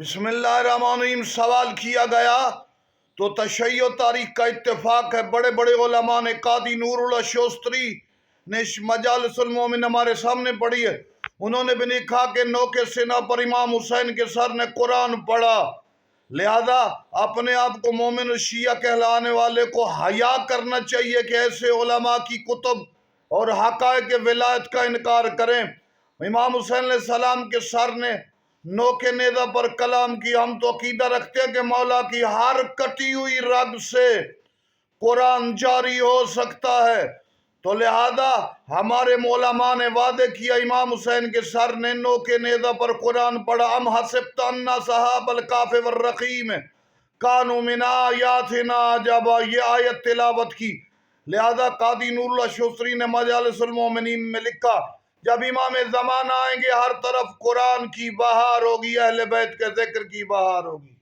بسم اللہ الرحمن الرحیم سوال کیا گیا تو تشیع تاریخ کا اتفاق ہے، بڑے بڑے علماء نے، قاضی نور اللہ شوستری نے مجالس المومن ہمارے سامنے پڑھی ہے، انہوں نے بھی لکھا کہ نوک سینہ پر امام حسین کے سر نے قرآن پڑھا، لہذا اپنے آپ کو مومن شیعہ کہلانے والے کو حیا کرنا چاہیے کہ ایسے علماء کی کتب اور حقائق ولایت کا انکار کریں۔ امام حسین علیہ السلام کے سر نے نوک نیزہ پر کلام کی، ہم تو عقیدہ رکھتے ہیں کہ مولا کی ہر کٹی ہوئی رگ سے قرآن جاری ہو سکتا ہے، تو لہذا ہمارے علماء نے وعدے کیا امام حسین کے سر نے نوک نیزہ پر قرآن پڑھا۔ ام حسبت ان اصحاب الکہف والرقیم کانوا من آیاتنا عجبا، یہ آیت تلاوت کی۔ لہذا قاضی نور اللہ شوستری نے مجالس المومنین میں لکھا جب امام زمانہ آئیں گے ہر طرف قرآن کی بہار ہوگی، اہل بیت کے ذکر کی بہار ہوگی۔